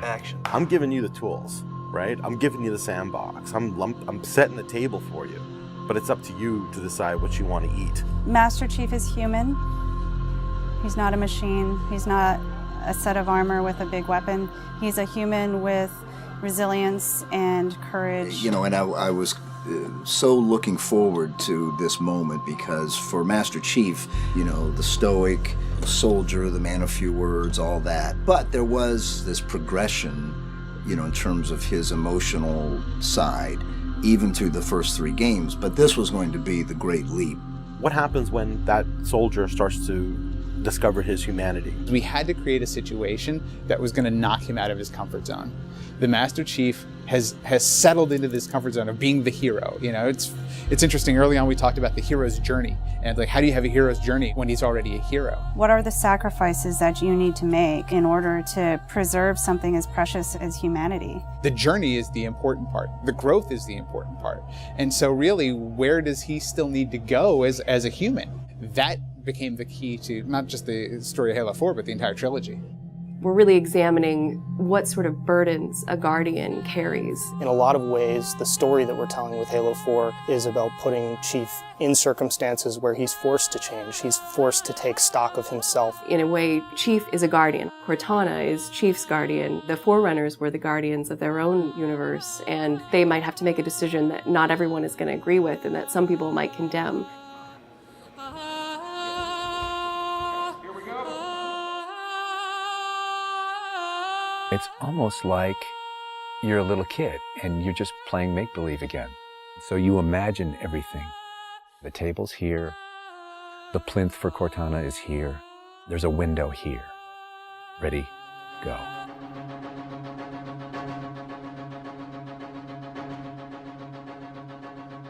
Action. I'm giving you the tools, right? I'm giving you the sandbox. I'm setting the table for you, but it's up to you to decide what you want to eat. Master Chief is human. He's not a machine. He's not a set of armor with a big weapon. He's a human with resilience and courage. You know, and I was so looking forward to this moment because for Master Chief, you know, the stoic soldier, the man of few words, all that. But there was this progression, you know, in terms of his emotional side, even through the first 3 games. But this was going to be the great leap. What happens when that soldier starts to discover his humanity? We had to create a situation that was going to knock him out of his comfort zone. The Master Chief has settled into this comfort zone of being the hero. You know, it's interesting. Early on, we talked about the hero's journey, and like, how do you have a hero's journey when he's already a hero? What are the sacrifices that you need to make in order to preserve something as precious as humanity? The journey is the important part. The growth is the important part. And so really, where does he still need to go as a human? That became the key to not just the story of Halo 4, but the entire trilogy. We're really examining what sort of burdens a Guardian carries. In a lot of ways, the story that we're telling with Halo 4 is about putting Chief in circumstances where he's forced to change. He's forced to take stock of himself. In a way, Chief is a Guardian. Cortana is Chief's Guardian. The Forerunners were the Guardians of their own universe, and they might have to make a decision that not everyone is going to agree with and that some people might condemn. It's almost like you're a little kid and you're just playing make-believe again. So you imagine everything. The table's here. The plinth for Cortana is here. There's a window here. Ready, go.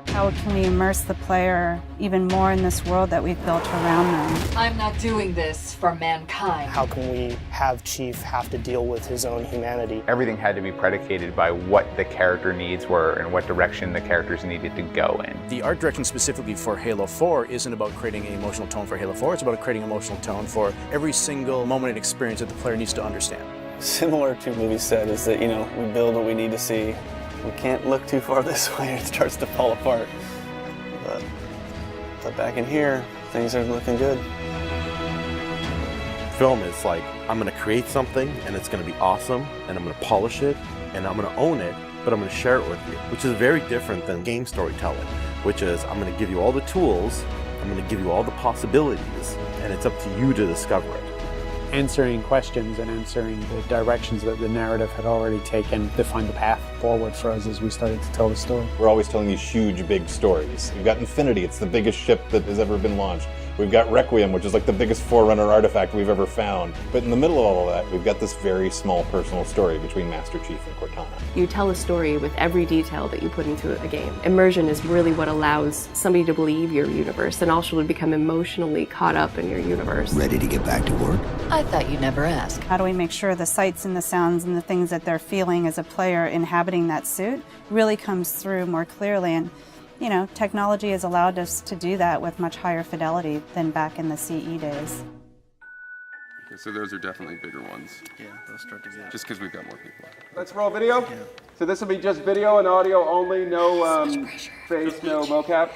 How can we immerse the player even more in this world that we've built around them? I'm not doing this for mankind. How can we have Chief have to deal with his own humanity? Everything had to be predicated by what the character needs were and what direction the characters needed to go in. The art direction specifically for Halo 4 isn't about creating an emotional tone for Halo 4, it's about creating an emotional tone for every single moment and experience that the player needs to understand. Similar to what we said is that, you know, we build what we need to see. We can't look too far this way, it starts to fall apart. But back in here, things are looking good. Film is like, I'm going to create something and it's going to be awesome and I'm going to polish it and I'm going to own it, but I'm going to share it with you, which is very different than game storytelling, which is I'm going to give you all the tools, I'm going to give you all the possibilities, and it's up to you to discover it. Answering questions and answering the directions that the narrative had already taken to find the path forward for us as we started to tell the story. We're always telling these huge, big stories. We've got Infinity, it's the biggest ship that has ever been launched. We've got Requiem, which is like the biggest Forerunner artifact we've ever found. But in the middle of all of that, we've got this very small personal story between Master Chief and Cortana. You tell a story with every detail that you put into a game. Immersion is really what allows somebody to believe your universe and also to become emotionally caught up in your universe. Ready to get back to work? I thought you'd never ask. How do we make sure the sights and the sounds and the things that they're feeling as a player inhabiting that suit really comes through more clearly? And you know, technology has allowed us to do that with much higher fidelity than back in the CE days. Okay, so those are definitely bigger ones. Yeah, those start to get... Just because we've got more people. Let's roll video. Yeah. So this will be just video and audio only, no face, no mocap.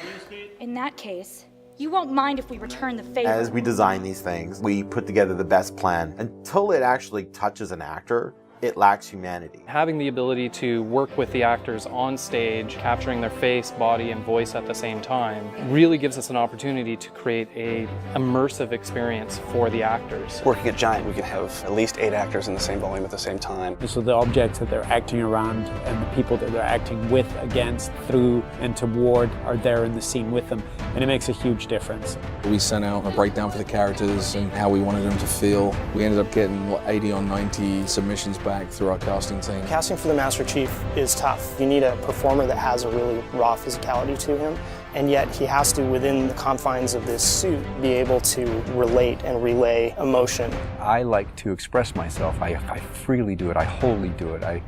In that case, you won't mind if we return the favor. As we design these things, we put together the best plan. Until it actually touches an actor, it lacks humanity. Having the ability to work with the actors on stage, capturing their face, body, and voice at the same time, really gives us an opportunity to create an immersive experience for the actors. Working at Giant, we can have at least 8 actors in the same volume at the same time. So the objects that they're acting around and the people that they're acting with, against, through, and toward are there in the scene with them, and it makes a huge difference. We sent out a breakdown for the characters and how we wanted them to feel. We ended up getting 80 or 90 submissions back through our casting team. Casting for the Master Chief is tough. You need a performer that has a really raw physicality to him, and yet he has to, within the confines of this suit, be able to relate and relay emotion. I like to express myself. I freely do it. I wholly do it. I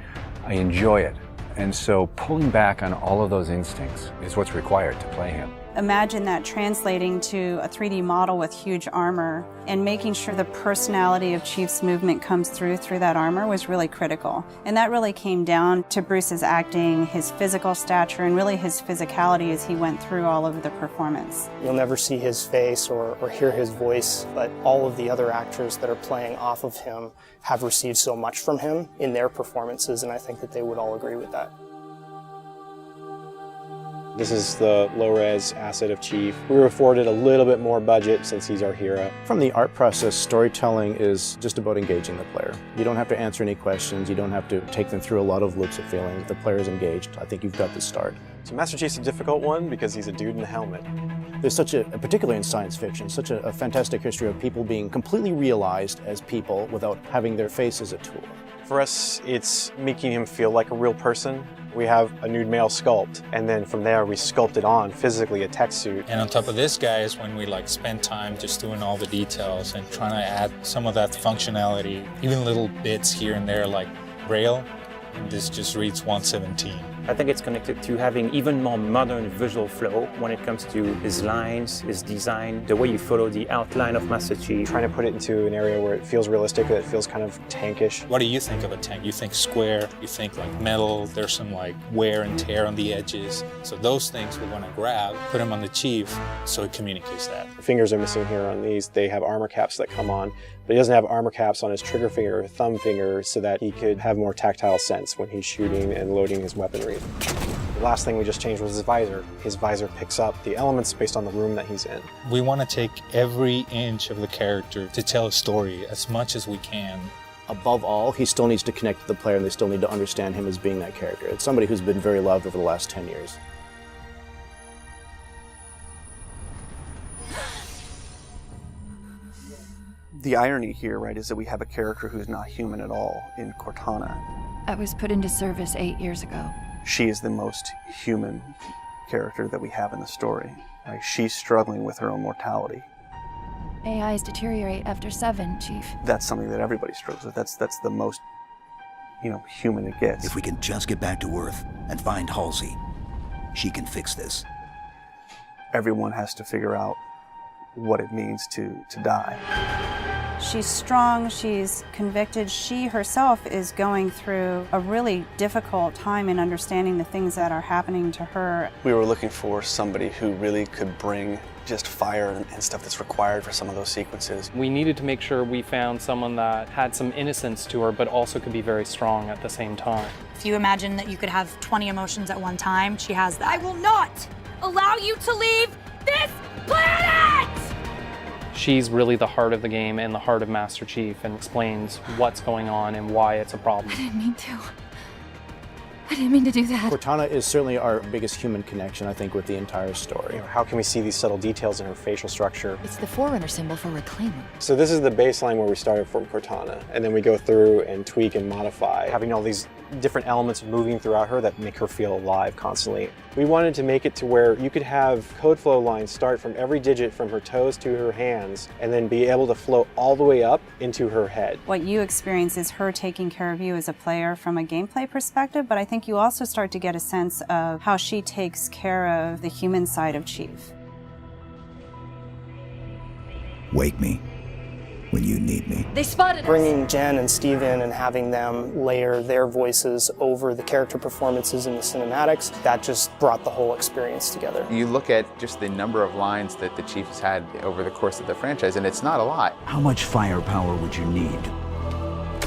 enjoy it. And so pulling back on all of those instincts is what's required to play him. Imagine that translating to a 3D model with huge armor and making sure the personality of Chief's movement comes through that armor was really critical. And that really came down to Bruce's acting, his physical stature, and really his physicality as he went through all of the performance. You'll never see his face or hear his voice, but all of the other actors that are playing off of him have received so much from him in their performances, and I think that they would all agree with that. This is the low-res asset of Chief. We were afforded a little bit more budget since he's our hero. From the art process, storytelling is just about engaging the player. You don't have to answer any questions. You don't have to take them through a lot of loops of feeling. If the player's engaged, I think you've got the start. So Master Chief's a difficult one because he's a dude in a helmet. There's such particularly in science fiction, such a fantastic history of people being completely realized as people without having their face as a tool. For us, it's making him feel like a real person. We have a nude male sculpt, and then from there we sculpt it on physically a tech suit. And on top of this, guys, when we spend time just doing all the details and trying to add some of that functionality, even little bits here and there like Braille, and this just reads 117. I think it's connected to having even more modern visual flow when it comes to his lines, his design, the way you follow the outline of Master Chief. Trying to put it into an area where it feels realistic, that it feels kind of tankish. What do you think of a tank? You think square, you think metal, there's some wear and tear on the edges. So those things we want to grab, put them on the Chief so it communicates that. The fingers are missing here on these. They have armor caps that come on, but he doesn't have armor caps on his trigger finger or thumb finger so that he could have more tactile sense when he's shooting and loading his weaponry. The last thing we just changed was his visor. His visor picks up the elements based on the room that he's in. We want to take every inch of the character to tell a story as much as we can. Above all, he still needs to connect to the player and they still need to understand him as being that character. It's somebody who's been very loved over the last 10 years. The irony here, right, is that we have a character who's not human at all in Cortana. I was put into service 8 years ago. She is the most human character that we have in the story. Right? She's struggling with her own mortality. AIs deteriorate after 7, Chief. That's something that everybody struggles with. That's the most, human it gets. If we can just get back to Earth and find Halsey, she can fix this. Everyone has to figure out what it means to die. She's strong, she's convicted. She herself is going through a really difficult time in understanding the things that are happening to her. We were looking for somebody who really could bring just fire and stuff that's required for some of those sequences. We needed to make sure we found someone that had some innocence to her, but also could be very strong at the same time. If you imagine that you could have 20 emotions at one time, she has that. I will not allow you to leave this planet! She's really the heart of the game and the heart of Master Chief and explains what's going on and why it's a problem. I didn't mean to. I didn't mean to do that. Cortana is certainly our biggest human connection, I think, with the entire story. How can we see these subtle details in her facial structure? It's the Forerunner symbol for reclaiming. So this is the baseline where we started from Cortana, and then we go through and tweak and modify, having all these different elements moving throughout her that make her feel alive constantly. We wanted to make it to where you could have code flow lines start from every digit from her toes to her hands, and then be able to flow all the way up into her head. What you experience is her taking care of you as a player from a gameplay perspective, but I think you also start to get a sense of how she takes care of the human side of Chief. Wake me when you need me. They spotted us. Bringing Jen and Steve in and having them layer their voices over the character performances in the cinematics, that just brought the whole experience together. You look at just the number of lines that the Chief has had over the course of the franchise, and it's not a lot. How much firepower would you need?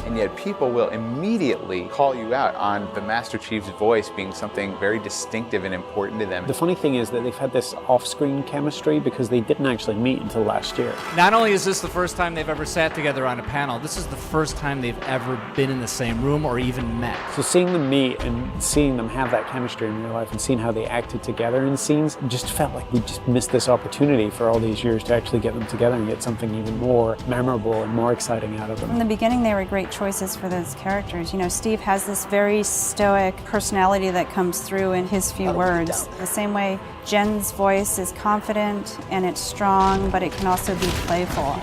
And yet people will immediately call you out on the Master Chief's voice being something very distinctive and important to them. The funny thing is that they've had this off-screen chemistry because they didn't actually meet until last year. Not only is this the first time they've ever sat together on a panel, this is the first time they've ever been in the same room or even met. So seeing them meet and seeing them have that chemistry in real life and seeing how they acted together in scenes, just felt like we just missed this opportunity for all these years to actually get them together and get something even more memorable and more exciting out of them. In the beginning, they were great choices for those characters. You know, Steve has this very stoic personality that comes through in his few words. The same way Jen's voice is confident and it's strong, but it can also be playful.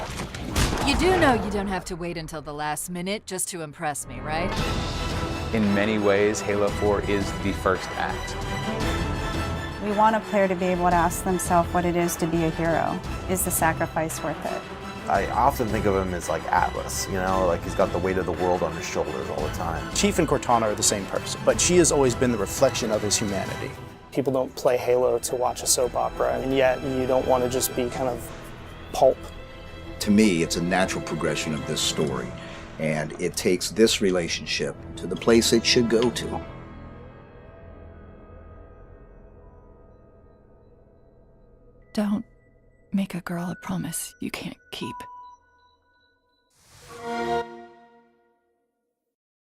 You do know you don't have to wait until the last minute just to impress me, right? In many ways, Halo 4 is the first act. We want a player to be able to ask themselves what it is to be a hero. Is the sacrifice worth it? I often think of him as like Atlas, you know, like he's got the weight of the world on his shoulders all the time. Chief and Cortana are the same person, but she has always been the reflection of his humanity. People don't play Halo to watch a soap opera, and yet you don't want to just be kind of pulp. To me, it's a natural progression of this story, and it takes this relationship to the place it should go to. Don't make a girl a promise you can't keep.